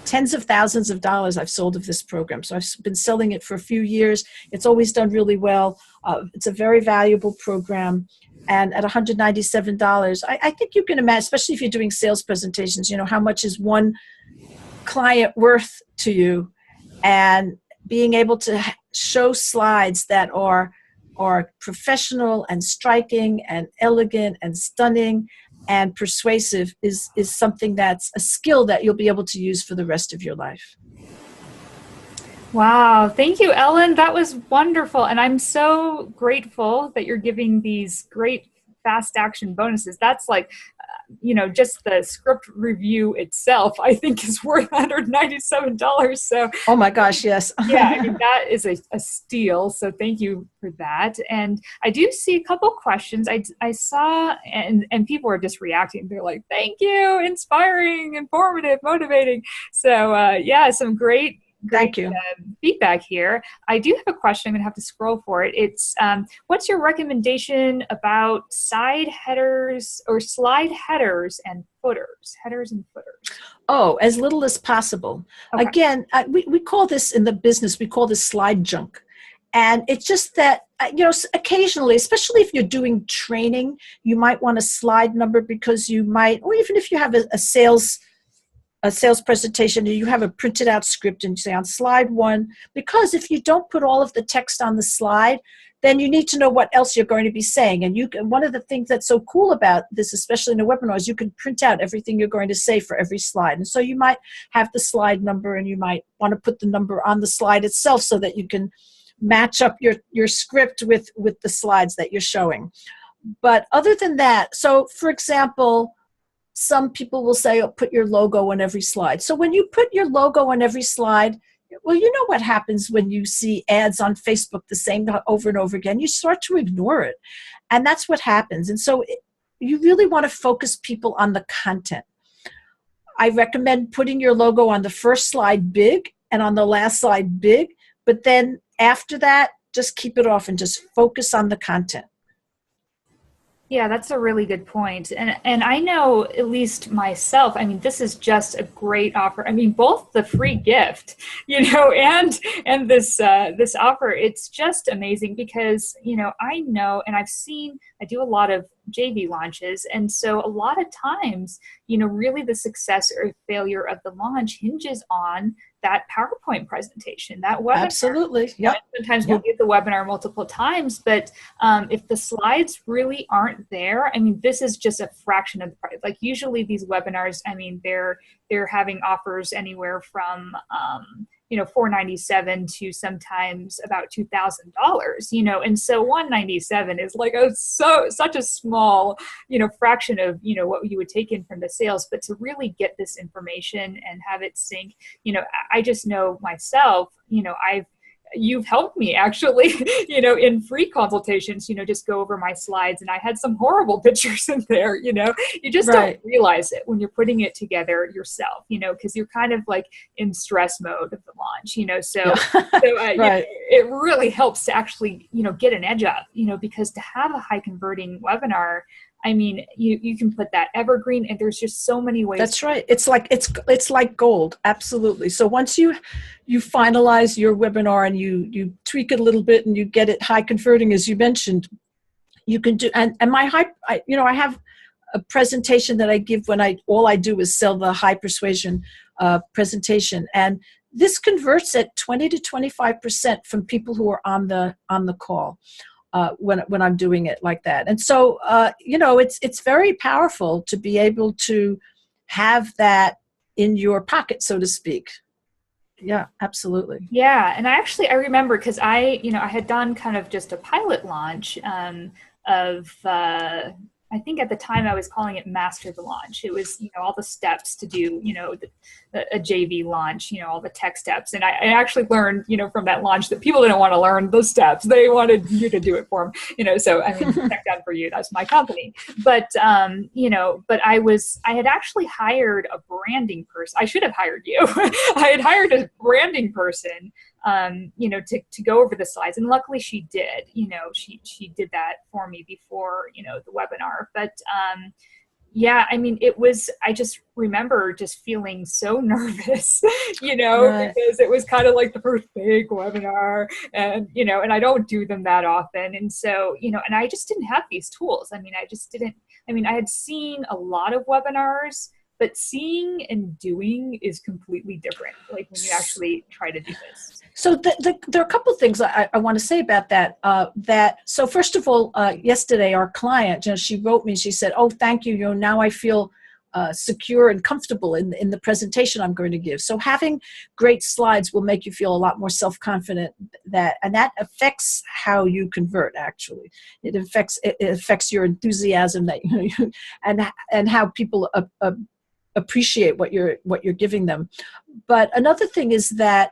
[SPEAKER 2] Tens of thousands of dollars I've sold of this program. So I've been selling it for a few years. It's always done really well. It's a very valuable program. And at $197, I think you can imagine, especially if you're doing sales presentations, how much is one client worth to you, and being able to show slides that are professional and striking and elegant and stunning and persuasive is something that's a skill that you'll be able to use for the rest of your life.
[SPEAKER 1] Wow. Thank you, Ellen. That was wonderful. And I'm so grateful that you're giving these great fast action bonuses. That's like, just the script review itself, I think, is worth $197. So,
[SPEAKER 2] oh my gosh, yes.
[SPEAKER 1] yeah, I mean, that is a steal. So thank you for that. And I do see a couple questions I saw, and people are just reacting. They're like, thank you, inspiring, informative, motivating. So yeah, some great
[SPEAKER 2] Thank you.
[SPEAKER 1] Feedback here. I do have a question. I'm going to have to scroll for it. It's, what's your recommendation about side headers or slide headers and footers? Headers and footers.
[SPEAKER 2] Oh, as little as possible. Okay. Again, we call this in the business, we call this slide junk. And it's just that, occasionally, especially if you're doing training, you might want a slide number because you might, or even if you have a sales presentation and you have a printed out script and you say on slide 1, because if you don't put all of the text on the slide, then you need to know what else you're going to be saying. And one of the things that's so cool about this, especially in a webinar, is you can print out everything you're going to say for every slide. And so you might have the slide number and you might want to put the number on the slide itself so that you can match up your script with the slides that you're showing. But other than that, so for example, some people will say, oh, put your logo on every slide. So when you put your logo on every slide, well, you know what happens when you see ads on Facebook the same over and over again. You start to ignore it. And that's what happens. And so you really want to focus people on the content. I recommend putting your logo on the first slide big and on the last slide big. But then after that, just keep it off and just focus on the content.
[SPEAKER 1] Yeah, that's a really good point. And I know, at least myself, I mean, this is just a great offer. I mean, both the free gift, and this offer, it's just amazing because, I know, and I do a lot of JV launches. And so a lot of times, really the success or failure of the launch hinges on that PowerPoint presentation, that webinar.
[SPEAKER 2] Absolutely. Yep.
[SPEAKER 1] Sometimes we'll give the webinar multiple times, but if the slides really aren't there, I mean, this is just a fraction of the price. Like usually these webinars, I mean, they're having offers anywhere from, $497 to sometimes about $2,000, and so $197 is like such a small, fraction of, what you would take in from the sales. But to really get this information and have it sync, I just know myself, you've helped me actually, in free consultations, just go over my slides. And I had some horrible pictures in there, you just
[SPEAKER 2] right.
[SPEAKER 1] Don't realize it when you're putting it together yourself, because you're kind of like in stress mode of the launch,
[SPEAKER 2] right.
[SPEAKER 1] It really helps to actually, get an edge up, because to have a high converting webinar, I mean, you can put that evergreen, and there's just so many ways.
[SPEAKER 2] That's right. It's like gold. Absolutely. So once you finalize your webinar and you tweak it a little bit and you get it high converting, as you mentioned, you can do. And my I have a presentation that I give when all I do is sell the high persuasion presentation, and this converts at 20 to 25% from people who are on the call. When I'm doing it like that. And so, it's very powerful to be able to have that in your pocket, so to speak. Yeah, absolutely.
[SPEAKER 1] Yeah. And I remember because I had done kind of just a pilot launch of, I think at the time I was calling it Master the Launch. It was, all the steps to do, a JV launch, all the tech steps. And I actually learned, from that launch that people didn't want to learn the steps. They wanted you to do it for them, so, I mean, Tech Done For You, that's my company. But, but I had actually hired a branding person. I should have hired you. I had hired a branding person, to go over the slides. And luckily she did, she did that for me before, the webinar. But, yeah, I mean, I just remember just feeling so nervous,
[SPEAKER 2] Right.
[SPEAKER 1] because it was kind of like the first big webinar and, and I don't do them that often. And so, and I just didn't have these tools. I mean, I had seen a lot of webinars, but seeing and doing is completely different, like when you actually try to do this.
[SPEAKER 2] So there are a couple of things I want to say about that. So first of all, yesterday our client, she wrote me, she said, oh, thank you. Now I feel secure and comfortable in the presentation I'm going to give. So having great slides will make you feel a lot more self-confident, and that affects how you convert. Actually, it affects your enthusiasm and how people appreciate what you're giving them. But another thing is that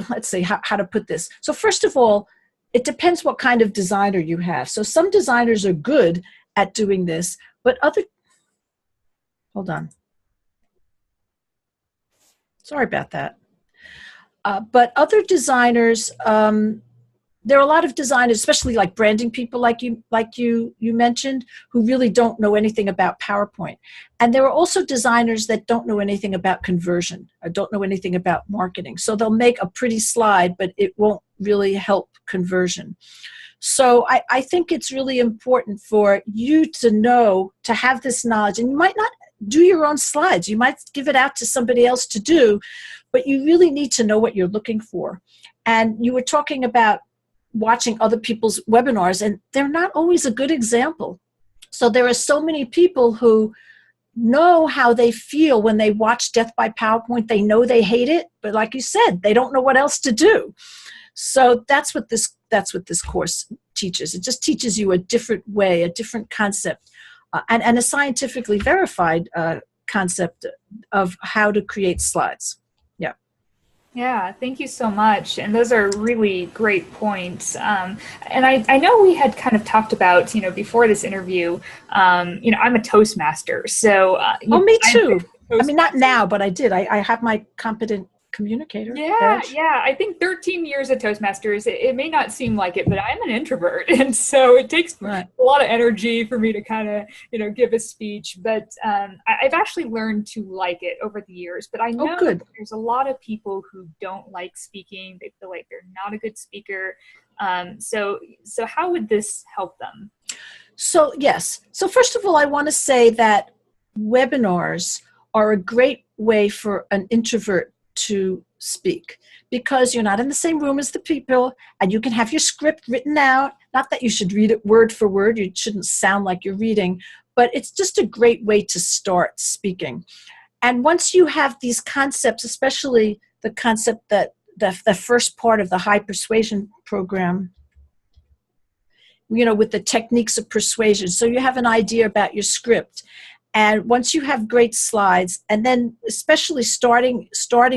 [SPEAKER 2] let's see how to put this. So first of all, it depends what kind of designer you have. So some designers are good at doing this, but hold on. Sorry about that. But other designers, there are a lot of designers, especially like branding people like you mentioned, who really don't know anything about PowerPoint. And there are also designers that don't know anything about conversion or don't know anything about marketing. So they'll make a pretty slide, but it won't really help conversion. So I think it's really important for you to have this knowledge. And you might not do your own slides. You might give it out to somebody else to do, but you really need to know what you're looking for. And you were talking about watching other people's webinars, and they're not always a good example. So there are so many people who know how they feel when they watch Death by PowerPoint. They know they hate it, but like you said, they don't know what else to do. So that's what this course teaches. It just teaches you a different way, a different concept, and a scientifically verified concept of how to create slides. Yeah.
[SPEAKER 1] Yeah, thank you so much. And those are really great points. And I know we had kind of talked about, before this interview, I'm a Toastmaster. So,
[SPEAKER 2] me too. I mean, not now, but I did. I have my competent communicator.
[SPEAKER 1] Yeah. I think 13 years at Toastmasters, it may not seem like it, but I'm an introvert. And so it takes a lot of energy for me to kind of, give a speech. But I've actually learned to like it over the years. But I know there's a lot of people who don't like speaking. They feel like they're not a good speaker. So how would this help them?
[SPEAKER 2] So, yes. So first of all, I want to say that webinars are a great way for an introvert to speak, because you're not in the same room as the people, and you can have your script written out. Not that you should read it word for word. You shouldn't sound like you're reading, but it's just a great way to start speaking. And once you have these concepts, especially the concept that the first part of the high persuasion program, with the techniques of persuasion. So you have an idea about your script. And once you have great slides, and then especially starting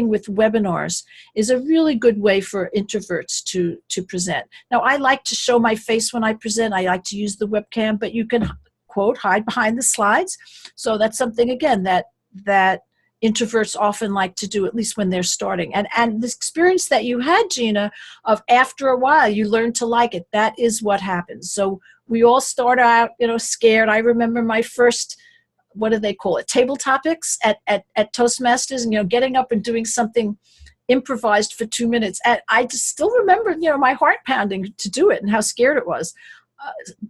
[SPEAKER 2] with webinars is a really good way for introverts to present. Now, I like to show my face when I present. I like to use the webcam, but you can, quote, hide behind the slides. So that's something, again, that introverts often like to do, at least when they're starting. And this experience that you had, Gina, of after a while you learn to like it, that is what happens. So we all start out, scared. I remember my first, what do they call it, table topics at Toastmasters, and getting up and doing something improvised for 2 minutes. And I just still remember, my heart pounding to do it and how scared it was,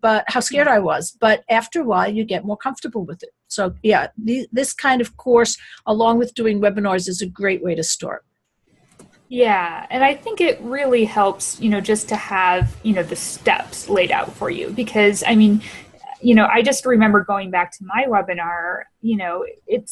[SPEAKER 2] but how scared I was. But after a while, you get more comfortable with it. So yeah, this kind of course, along with doing webinars, is a great way to start.
[SPEAKER 1] Yeah, and I think it really helps, just to have, the steps laid out for you, because I just remember going back to my webinar, it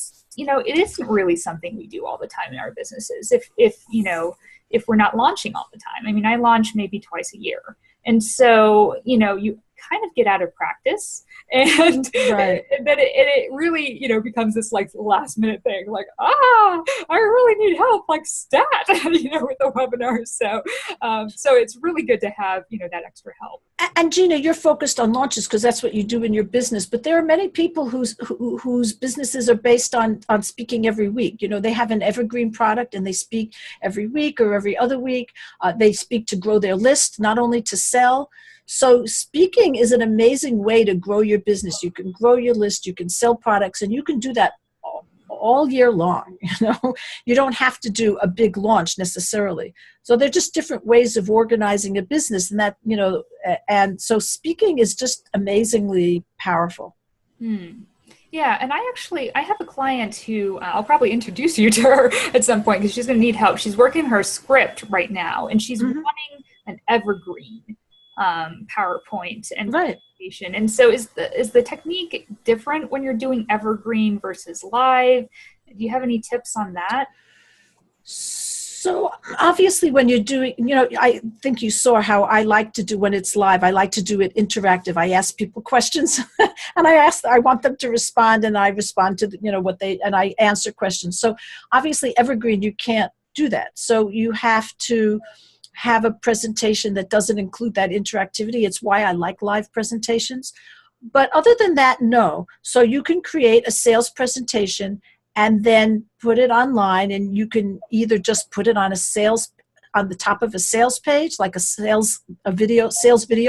[SPEAKER 1] isn't really something we do all the time in our businesses. If we're not launching all the time. I launch maybe twice a year. And so, you kind of get out of practice, and then it really, becomes this like last minute thing, like, I really need help, like stat, with the webinars. So it's really good to have, that extra help.
[SPEAKER 2] And Gina, you're focused on launches because that's what you do in your business, but there are many people whose businesses are based on speaking every week. They have an evergreen product and they speak every week or every other week. They speak to grow their list, not only to sell. So speaking is an amazing way to grow your business. You can grow your list, you can sell products, and you can do that all year long. You don't have to do a big launch necessarily. So they're just different ways of organizing a business, and that, and so speaking is just amazingly powerful.
[SPEAKER 1] Yeah, and I have a client who I'll probably introduce you to her at some point, because she's going to need help. She's working her script right now, and she's wanting an evergreen. PowerPoint and
[SPEAKER 2] Right.
[SPEAKER 1] presentation. And so is the technique different when you're doing Evergreen versus live? Do you have any tips on that?
[SPEAKER 2] So obviously when you're doing, I think you saw how I like to do when it's live. I like to do it interactive. I ask people questions and I want them to respond, and I respond to, and I answer questions. So obviously Evergreen, you can't do that. So you have to have a presentation that doesn't include that interactivity. It's why I like live presentations. But other than that, no. So you can create a sales presentation and then put it online, and you can either just put it on the top of a sales page, like a sales video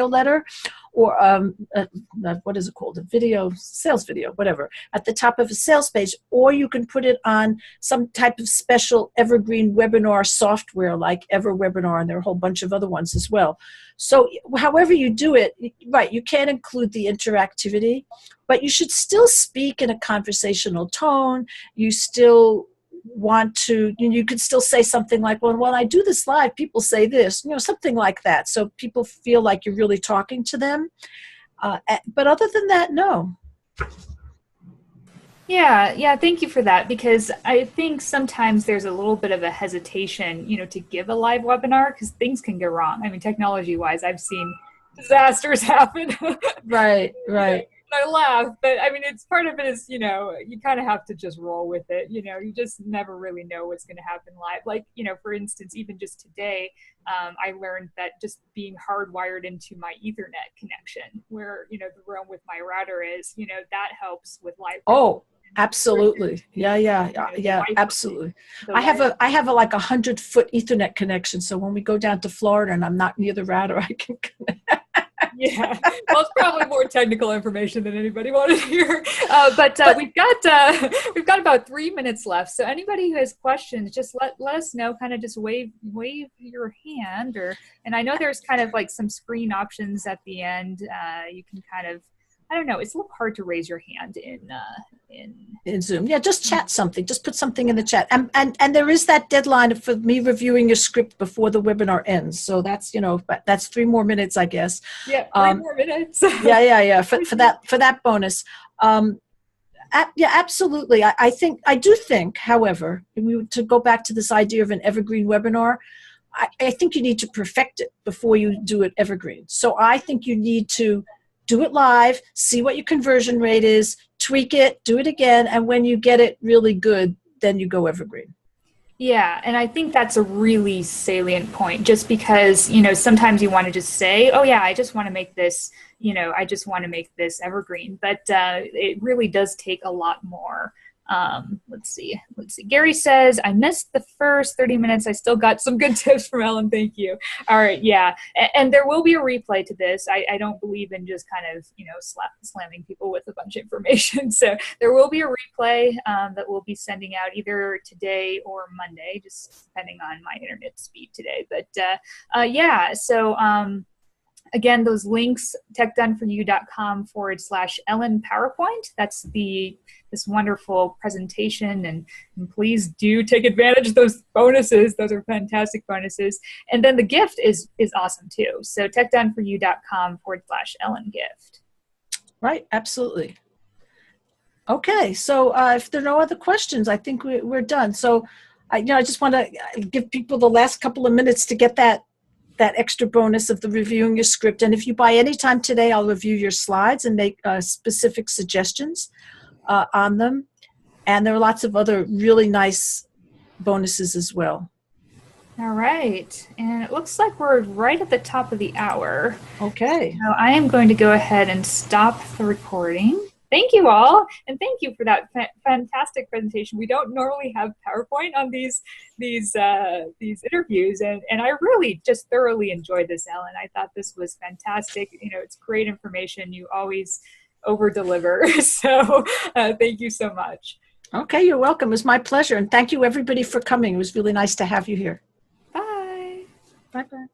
[SPEAKER 2] letter, or what is it called? Sales video, whatever, at the top of a sales page, or you can put it on some type of special Evergreen Webinar software like Everwebinar, and there are a whole bunch of other ones as well. So however you do it, right, you can't include the interactivity, but you should still speak in a conversational tone. You still want to, you could still say something like, well, when I do this live, people say this, something like that. So people feel like you're really talking to them. But other than that, no.
[SPEAKER 1] Yeah, thank you for that, because I think sometimes there's a little bit of a hesitation, to give a live webinar, because things can go wrong. I mean, technology-wise, I've seen disasters happen.
[SPEAKER 2] Right.
[SPEAKER 1] I laugh, but I mean, it's part of it is, you kind of have to just roll with it. You just never really know what's going to happen live. Like, for instance, even just today, I learned that just being hardwired into my Ethernet connection, where, the room with my router is, that helps with live.
[SPEAKER 2] Oh, absolutely. Yeah, absolutely. I have a like 100-foot Ethernet connection. So when we go down to Florida and I'm not near the router, I can connect.
[SPEAKER 1] Yeah, well, it's probably more technical information than anybody wanted to hear. But we've got about 3 minutes left. So anybody who has questions, just let us know. Kind of just wave your hand, and I know there's kind of like some screen options at the end. You can kind of, I don't know, it's a little hard to raise your hand in
[SPEAKER 2] Zoom. Yeah, just chat something. Just put something in the chat. And there is that deadline for me reviewing your script before the webinar ends. So that's, that's 3 more minutes, I guess.
[SPEAKER 1] Yeah, 3 more minutes.
[SPEAKER 2] Yeah. For that bonus. Yeah, absolutely. I do think, however, to go back to this idea of an evergreen webinar, I think you need to perfect it before you do it evergreen. So I think you need to do it live, see what your conversion rate is, tweak it, do it again, and when you get it really good, then you go evergreen.
[SPEAKER 1] Yeah, and I think that's a really salient point, just because, sometimes you want to just say, oh yeah, I just want to make this, I just want to make this evergreen, but it really does take a lot more. Let's see. Gary says, I missed the first 30 minutes. I still got some good tips from Ellen. Thank you. All right. Yeah. And there will be a replay to this. I don't believe in just kind of, slamming people with a bunch of information. So there will be a replay that we'll be sending out either today or Monday, just depending on my internet speed today. But yeah, so again, those links, techdoneforyou.com/Ellen PowerPoint. That's this wonderful presentation, and please do take advantage of those bonuses. Those are fantastic bonuses. And then the gift is awesome too. So techdoneforyou.com/Ellen gift.
[SPEAKER 2] Right, absolutely. Okay, so if there are no other questions, I think we're done. So I just want to give people the last couple of minutes to get that extra bonus of the reviewing your script. And if you buy any time today, I'll review your slides and make specific suggestions on them. And there are lots of other really nice bonuses as well.
[SPEAKER 1] All right. And it looks like we're right at the top of the hour.
[SPEAKER 2] Okay.
[SPEAKER 1] So I am going to go ahead and stop the recording. Thank you all, and thank you for that fantastic presentation. We don't normally have PowerPoint on these interviews, and I really just thoroughly enjoyed this, Ellen. I thought this was fantastic. It's great information. You always over-deliver, so thank you so much.
[SPEAKER 2] Okay, you're welcome. It was my pleasure, and thank you everybody for coming. It was really nice to have you here.
[SPEAKER 1] Bye.
[SPEAKER 2] Bye-bye.